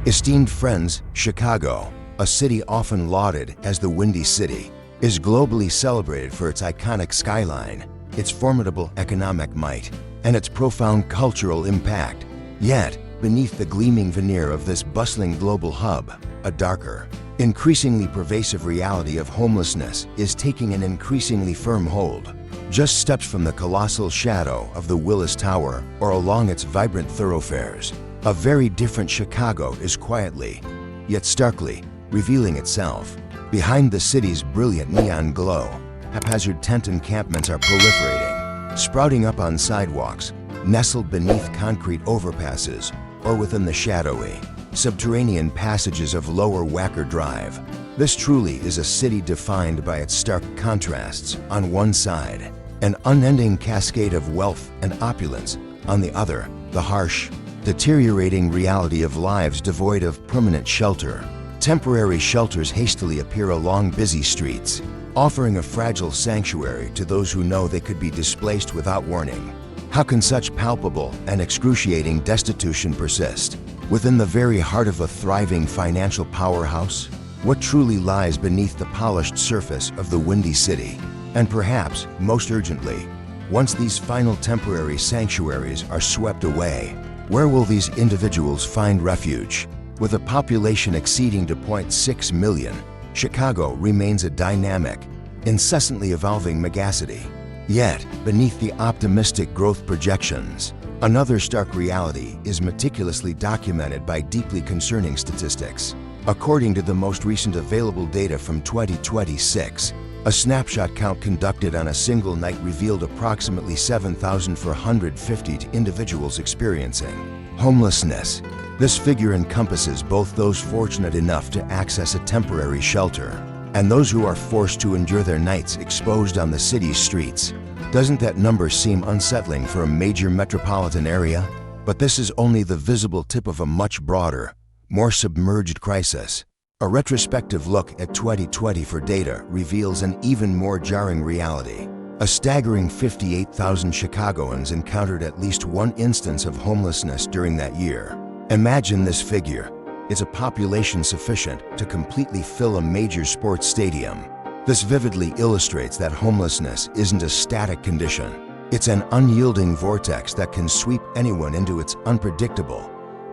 Esteemed friends, Chicago, a city often lauded as the Windy City, is globally celebrated for its iconic skyline, its formidable economic might, and its profound cultural impact. Yet, beneath the gleaming veneer of this bustling global hub, a darker, increasingly pervasive reality of homelessness is taking an increasingly firm hold. Just steps from the colossal shadow of the Willis Tower or along its vibrant thoroughfares, a very different Chicago is quietly, yet starkly, revealing itself. Behind the city's brilliant neon glow, haphazard tent encampments are proliferating, sprouting up on sidewalks, nestled beneath concrete overpasses, or within the shadowy, subterranean passages of Lower Wacker Drive. This truly is a city defined by its stark contrasts on one side, an unending cascade of wealth and opulence on the other, the harsh, deteriorating reality of lives devoid of permanent shelter. Temporary shelters hastily appear along busy streets, offering a fragile sanctuary to those who know they could be displaced without warning. How can such palpable and excruciating destitution persist? Within the very heart of a thriving financial powerhouse? What truly lies beneath the polished surface of the Windy City? And perhaps, most urgently, once these final temporary sanctuaries are swept away, where will these individuals find refuge? With a population exceeding 2.6 million, Chicago remains a dynamic, incessantly evolving megacity. Yet, beneath the optimistic growth projections, another stark reality is meticulously documented by deeply concerning statistics. According to the most recent available data from 2026, a snapshot count conducted on a single night revealed approximately 7,450 individuals experiencing homelessness. This figure encompasses both those fortunate enough to access a temporary shelter and those who are forced to endure their nights exposed on the city's streets. Doesn't that number seem unsettling for a major metropolitan area? But this is only the visible tip of a much broader, more submerged crisis. A retrospective look at 2020 for data reveals an even more jarring reality. A staggering 58,000 Chicagoans encountered at least one instance of homelessness during that year. Imagine this figure. It's a population sufficient to completely fill a major sports stadium. This vividly illustrates that homelessness isn't a static condition. It's an unyielding vortex that can sweep anyone into its unpredictable,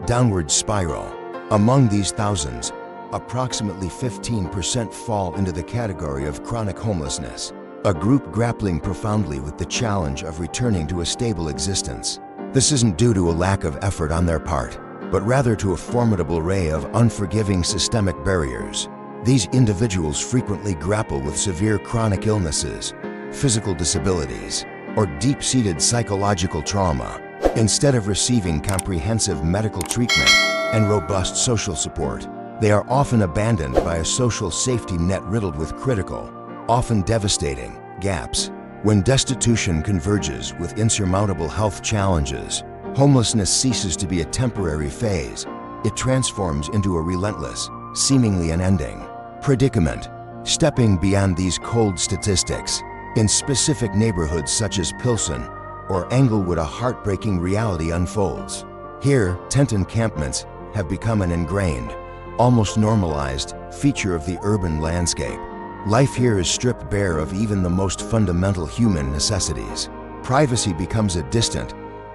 downward spiral. Among these thousands, approximately 15% fall into the category of chronic homelessness, a group grappling profoundly with the challenge of returning to a stable existence. This isn't due to a lack of effort on their part, but rather to a formidable array of unforgiving systemic barriers. These individuals frequently grapple with severe chronic illnesses, physical disabilities, or deep-seated psychological trauma. Instead of receiving comprehensive medical treatment and robust social support, they are often abandoned by a social safety net riddled with critical, often devastating, gaps. When destitution converges with insurmountable health challenges, homelessness ceases to be a temporary phase. It transforms into a relentless, seemingly unending predicament. Stepping beyond these cold statistics, in specific neighborhoods such as Pilsen or Englewood, a heartbreaking reality unfolds. Here, tent encampments have become an ingrained, almost normalized feature of the urban landscape. Life here is stripped bare of even the most fundamental human necessities. Privacy becomes a distant,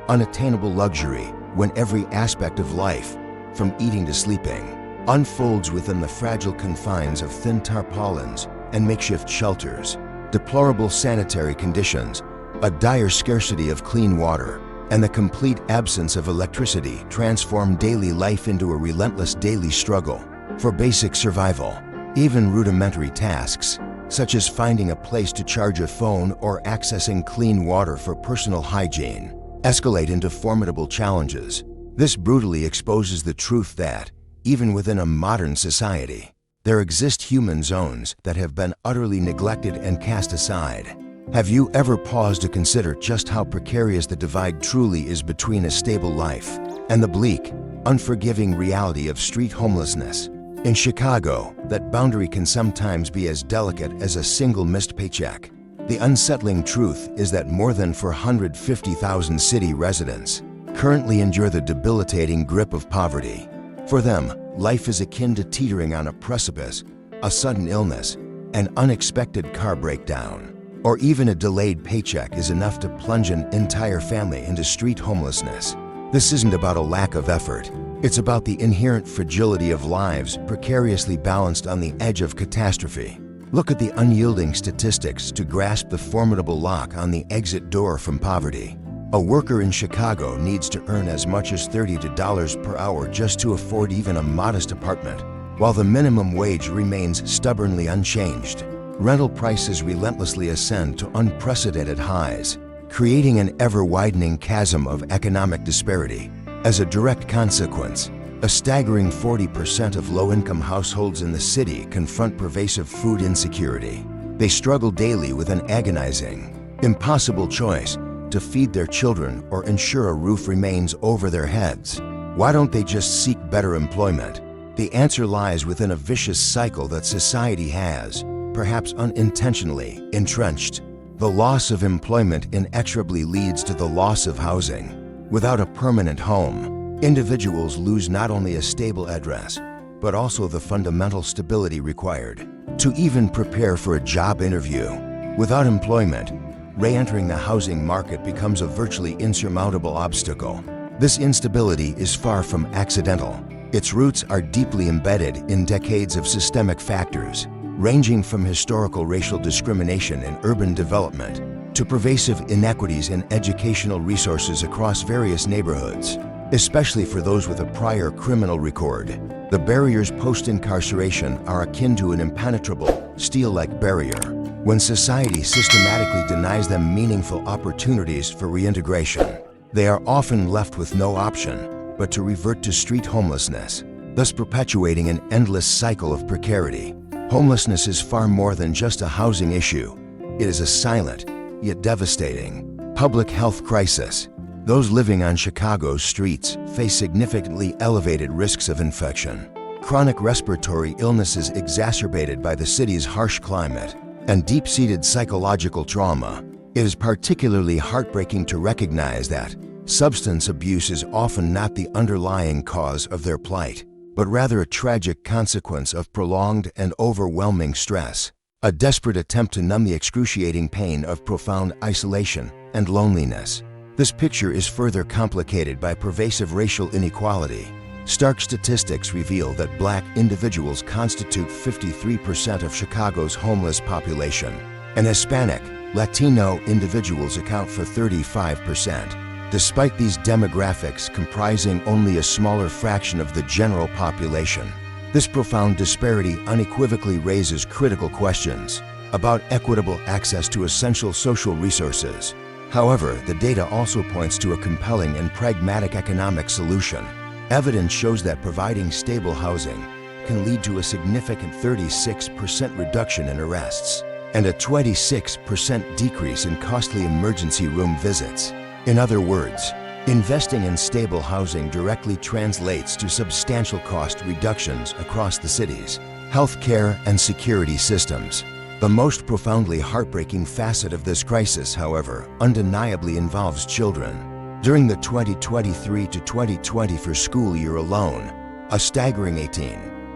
unattainable luxury when every aspect of life, from eating to sleeping, unfolds within the fragile confines of thin tarpaulins and makeshift shelters. Deplorable sanitary conditions, a dire scarcity of clean water, and the complete absence of electricity transform daily life into a relentless daily struggle for basic survival. Even rudimentary tasks, such as finding a place to charge a phone or accessing clean water for personal hygiene, escalate into formidable challenges. This brutally exposes the truth that, even within a modern society, there exist human zones that have been utterly neglected and cast aside. Have you ever paused to consider just how precarious the divide truly is between a stable life and the bleak, unforgiving reality of street homelessness? In Chicago, that boundary can sometimes be as delicate as a single missed paycheck. The unsettling truth is that more than 450,000 city residents currently endure the debilitating grip of poverty. For them, life is akin to teetering on a precipice, a sudden illness, an unexpected car breakdown, or even a delayed paycheck is enough to plunge an entire family into street homelessness. This isn't about a lack of effort. It's about the inherent fragility of lives precariously balanced on the edge of catastrophe. Look at the unyielding statistics to grasp the formidable lock on the exit door from poverty. A worker in Chicago needs to earn as much as $30 per hour just to afford even a modest apartment, while the minimum wage remains stubbornly unchanged. Rental prices relentlessly ascend to unprecedented highs, creating an ever-widening chasm of economic disparity. As a direct consequence, a staggering 40% of low-income households in the city confront pervasive food insecurity. They struggle daily with an agonizing, impossible choice to feed their children or ensure a roof remains over their heads. Why don't they just seek better employment? The answer lies within a vicious cycle that society has, perhaps unintentionally, entrenched. The loss of employment inexorably leads to the loss of housing. Without a permanent home, individuals lose not only a stable address, but also the fundamental stability required to even prepare for a job interview. Without employment, re-entering the housing market becomes a virtually insurmountable obstacle. This instability is far from accidental. Its roots are deeply embedded in decades of systemic factors, ranging from historical racial discrimination in urban development to pervasive inequities in educational resources across various neighborhoods, especially for those with a prior criminal record. The barriers post-incarceration are akin to an impenetrable, steel-like barrier. When society systematically denies them meaningful opportunities for reintegration, they are often left with no option but to revert to street homelessness, thus perpetuating an endless cycle of precarity. Homelessness is far more than just a housing issue. It is a silent, yet devastating, public health crisis. Those living on Chicago's streets face significantly elevated risks of infection, chronic respiratory illnesses exacerbated by the city's harsh climate, and deep-seated psychological trauma. It is particularly heartbreaking to recognize that substance abuse is often not the underlying cause of their plight, but rather a tragic consequence of prolonged and overwhelming stress, a desperate attempt to numb the excruciating pain of profound isolation and loneliness. This picture is further complicated by pervasive racial inequality. Stark statistics reveal that Black individuals constitute 53% of Chicago's homeless population, and Hispanic, Latino individuals account for 35%. Despite these demographics comprising only a smaller fraction of the general population, this profound disparity unequivocally raises critical questions about equitable access to essential social resources. However, the data also points to a compelling and pragmatic economic solution. Evidence shows that providing stable housing can lead to a significant 36% reduction in arrests and a 26% decrease in costly emergency room visits. In other words, investing in stable housing directly translates to substantial cost reductions across the city's healthcare and security systems. The most profoundly heartbreaking facet of this crisis, however, undeniably involves children. During the 2023 to 2024 school year alone, a staggering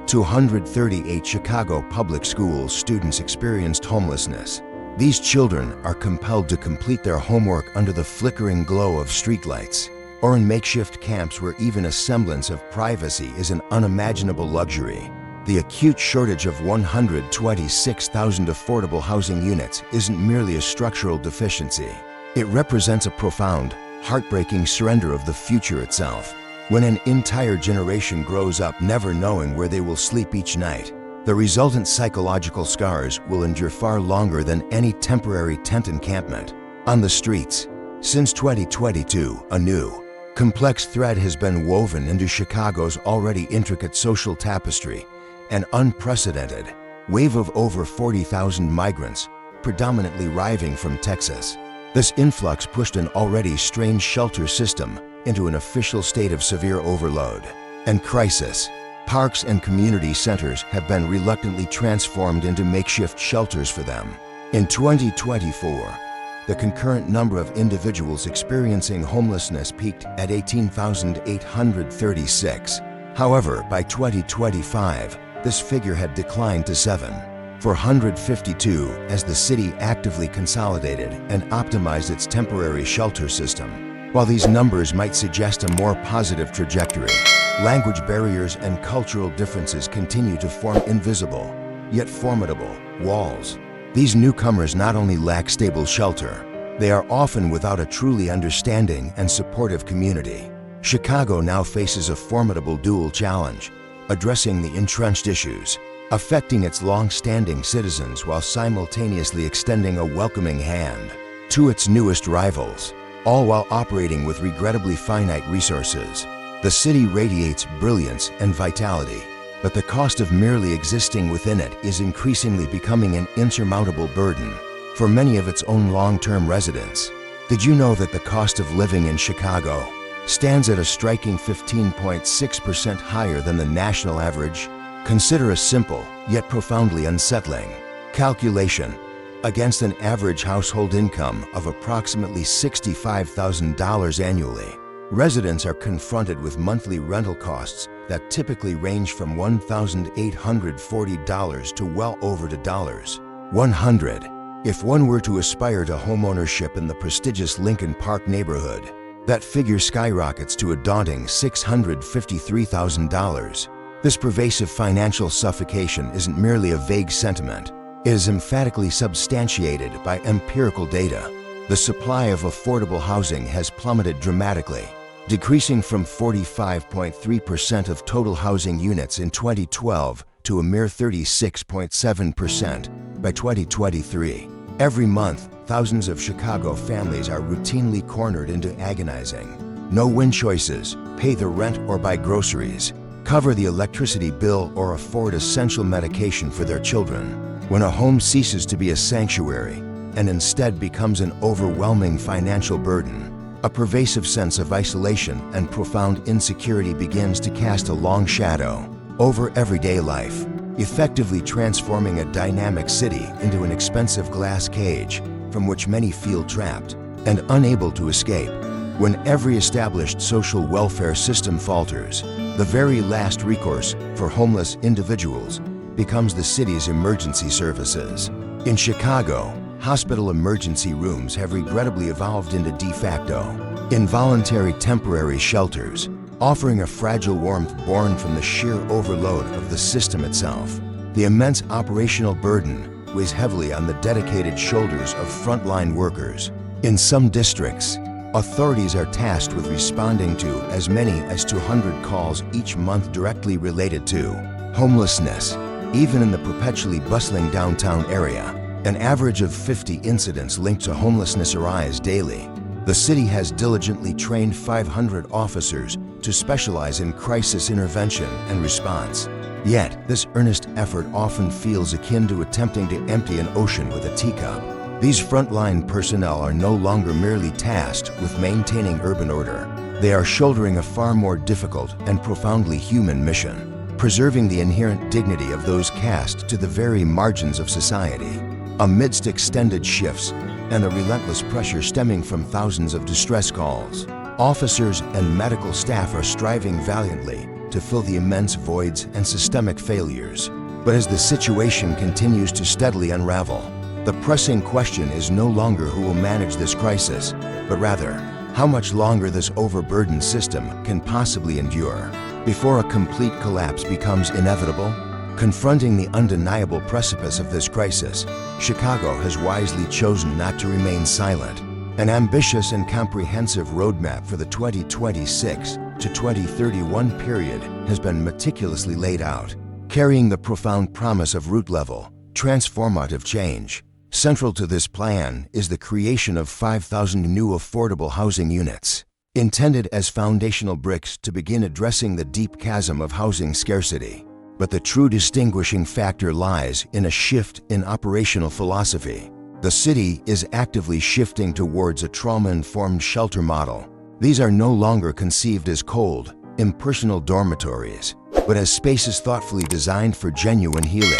238 Chicago public school students experienced homelessness. These children are compelled to complete their homework under the flickering glow of streetlights, or in makeshift camps where even a semblance of privacy is an unimaginable luxury. The acute shortage of 126,000 affordable housing units isn't merely a structural deficiency. It represents a profound, heartbreaking surrender of the future itself. When an entire generation grows up never knowing where they will sleep each night, the resultant psychological scars will endure far longer than any temporary tent encampment. On the streets, since 2022, a new, complex thread has been woven into Chicago's already intricate social tapestry. An unprecedented wave of over 40,000 migrants, predominantly arriving from Texas. This influx pushed an already strained shelter system into an official state of severe overload and crisis. Parks and community centers have been reluctantly transformed into makeshift shelters for them. In 2024, the concurrent number of individuals experiencing homelessness peaked at 18,836, However, by 2025, this figure had declined to 452 as the city actively consolidated and optimized its temporary shelter system. While these numbers might suggest a more positive trajectory, language barriers and cultural differences continue to form invisible, yet formidable, walls. These newcomers not only lack stable shelter, they are often without a truly understanding and supportive community. Chicago now faces a formidable dual challenge, addressing the entrenched issues affecting its long-standing citizens while simultaneously extending a welcoming hand to its newest rivals, all while operating with regrettably finite resources. The city radiates brilliance and vitality, but the cost of merely existing within it is increasingly becoming an insurmountable burden for many of its own long-term residents. Did you know that the cost of living in Chicago stands at a striking 15.6% higher than the national average? Consider a simple, yet profoundly unsettling calculation. Against an average household income of approximately $65,000 annually, residents are confronted with monthly rental costs that typically range from $1,840 to well over to $100. If one were to aspire to homeownership in the prestigious Lincoln Park neighborhood, that figure skyrockets to a daunting $653,000. This pervasive financial suffocation isn't merely a vague sentiment. It is emphatically substantiated by empirical data. The supply of affordable housing has plummeted dramatically, decreasing from 45.3% of total housing units in 2012 to a mere 36.7% by 2023. Every month, thousands of Chicago families are routinely cornered into agonizing no-win choices: pay the rent or buy groceries, cover the electricity bill or afford essential medication for their children. When a home ceases to be a sanctuary and instead becomes an overwhelming financial burden, a pervasive sense of isolation and profound insecurity begins to cast a long shadow over everyday life, effectively transforming a dynamic city into an expensive glass cage from which many feel trapped and unable to escape. When every established social welfare system falters, the very last recourse for homeless individuals becomes the city's emergency services. In Chicago, hospital emergency rooms have regrettably evolved into de facto, involuntary temporary shelters, offering a fragile warmth born from the sheer overload of the system itself. The immense operational burden weighs heavily on the dedicated shoulders of frontline workers. In some districts, authorities are tasked with responding to as many as 200 calls each month directly related to homelessness. Even in the perpetually bustling downtown area, an average of 50 incidents linked to homelessness arise daily. The city has diligently trained 500 officers to specialize in crisis intervention and response. Yet, this earnest effort often feels akin to attempting to empty an ocean with a teacup. These frontline personnel are no longer merely tasked with maintaining urban order. They are shouldering a far more difficult and profoundly human mission: preserving the inherent dignity of those cast to the very margins of society. Amidst extended shifts and the relentless pressure stemming from thousands of distress calls, officers and medical staff are striving valiantly to fill the immense voids and systemic failures. But as the situation continues to steadily unravel, the pressing question is no longer who will manage this crisis, but rather, how much longer this overburdened system can possibly endure before a complete collapse becomes inevitable. Confronting the undeniable precipice of this crisis, Chicago has wisely chosen not to remain silent. An ambitious and comprehensive roadmap for the 2026 to 2031 period has been meticulously laid out, carrying the profound promise of root-level, transformative change. Central to this plan is the creation of 5,000 new affordable housing units, intended as foundational bricks to begin addressing the deep chasm of housing scarcity. But the true distinguishing factor lies in a shift in operational philosophy. The city is actively shifting towards a trauma-informed shelter model. These are no longer conceived as cold, impersonal dormitories, but as spaces thoughtfully designed for genuine healing,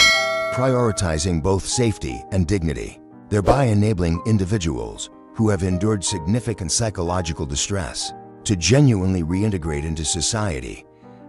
prioritizing both safety and dignity, thereby enabling individuals who have endured significant psychological distress to genuinely reintegrate into society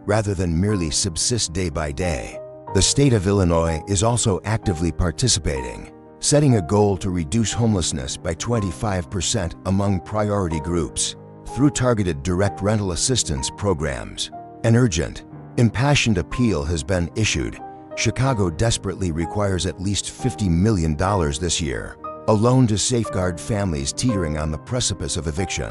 rather than merely subsist day by day. The state of Illinois is also actively participating, setting a goal to reduce homelessness by 25% among priority groups through targeted direct rental assistance programs. An urgent, impassioned appeal has been issued. Chicago desperately requires at least $50 million this year, alone to safeguard families teetering on the precipice of eviction.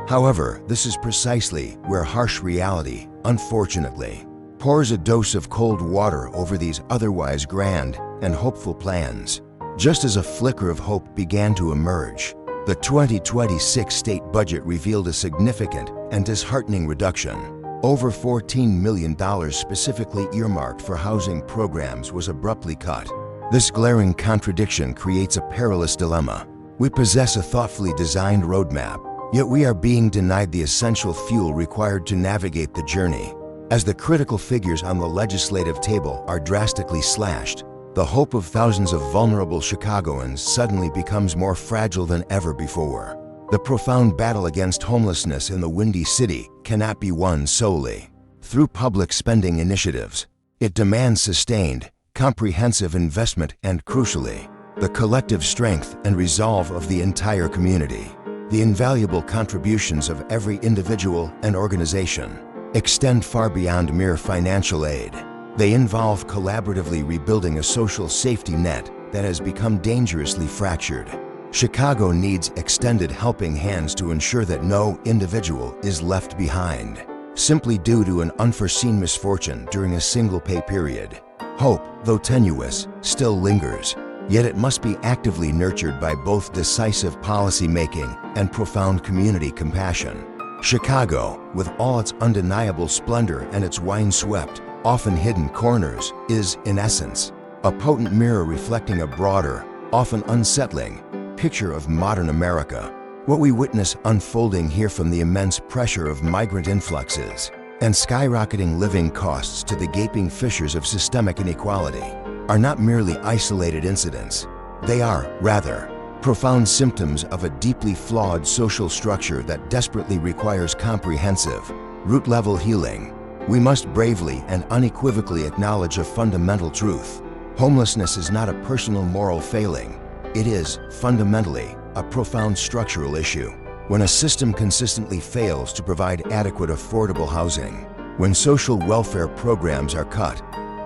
However, this is precisely where harsh reality, unfortunately, pours a dose of cold water over these otherwise grand and hopeful plans. Just as a flicker of hope began to emerge, the 2026 state budget revealed a significant and disheartening reduction. Over $14 million specifically earmarked for housing programs was abruptly cut. This glaring contradiction creates a perilous dilemma. We possess a thoughtfully designed roadmap, yet we are being denied the essential fuel required to navigate the journey. As the critical figures on the legislative table are drastically slashed, the hope of thousands of vulnerable Chicagoans suddenly becomes more fragile than ever before. The profound battle against homelessness in the Windy City cannot be won solely through public spending initiatives. It demands sustained, comprehensive investment and, crucially, the collective strength and resolve of the entire community. The invaluable contributions of every individual and organization extend far beyond mere financial aid. They involve collaboratively rebuilding a social safety net that has become dangerously fractured. Chicago needs extended helping hands to ensure that no individual is left behind, simply due to an unforeseen misfortune during a single pay period. Hope, though tenuous, still lingers, yet it must be actively nurtured by both decisive policy making and profound community compassion. Chicago, with all its undeniable splendor and its wine-swept, often hidden corners, is, in essence, a potent mirror reflecting a broader, often unsettling, picture of modern America. What we witness unfolding here, from the immense pressure of migrant influxes and skyrocketing living costs to the gaping fissures of systemic inequality, are not merely isolated incidents. They are, rather, profound symptoms of a deeply flawed social structure that desperately requires comprehensive, root-level healing. We must bravely and unequivocally acknowledge a fundamental truth. Homelessness is not a personal moral failing. It is, fundamentally, a profound structural issue. When a system consistently fails to provide adequate affordable housing, when social welfare programs are cut,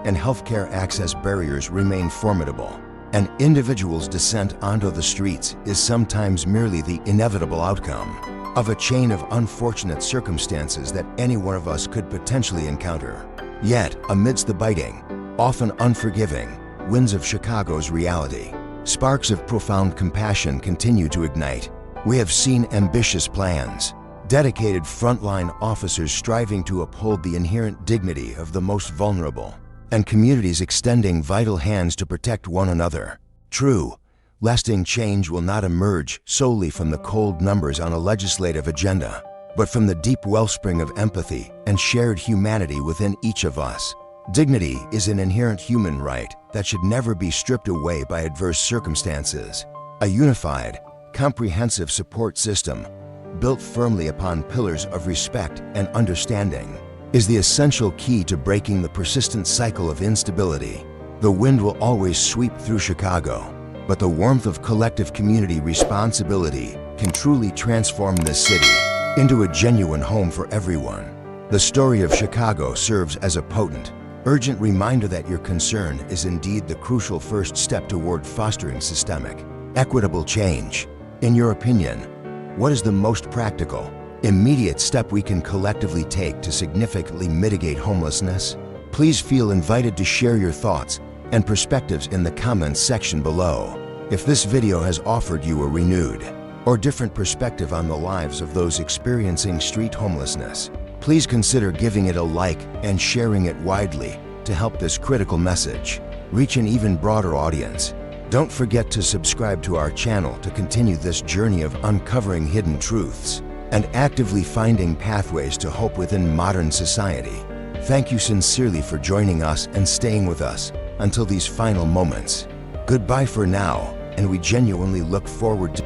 and healthcare access barriers remain formidable, an individual's descent onto the streets is sometimes merely the inevitable outcome of a chain of unfortunate circumstances that any one of us could potentially encounter. Yet, amidst the biting, often unforgiving, winds of Chicago's reality, sparks of profound compassion continue to ignite. We have seen ambitious plans, dedicated frontline officers striving to uphold the inherent dignity of the most vulnerable, and communities extending vital hands to protect one another. True, lasting change will not emerge solely from the cold numbers on a legislative agenda, but from the deep wellspring of empathy and shared humanity within each of us. Dignity is an inherent human right that should never be stripped away by adverse circumstances. A unified, comprehensive support system, built firmly upon pillars of respect and understanding, is the essential key to breaking the persistent cycle of instability. The wind will always sweep through Chicago, but the warmth of collective community responsibility can truly transform this city into a genuine home for everyone. The story of Chicago serves as a potent, urgent reminder that your concern is indeed the crucial first step toward fostering systemic, equitable change. In your opinion, what is the most practical, immediate step we can collectively take to significantly mitigate homelessness? Please feel invited to share your thoughts and perspectives in the comments section below. If this video has offered you a renewed or different perspective on the lives of those experiencing street homelessness, please consider giving it a like and sharing it widely to help this critical message reach an even broader audience. Don't forget to subscribe to our channel to continue this journey of uncovering hidden truths and actively finding pathways to hope within modern society. Thank you sincerely for joining us and staying with us until these final moments. Goodbye for now, and we genuinely look forward to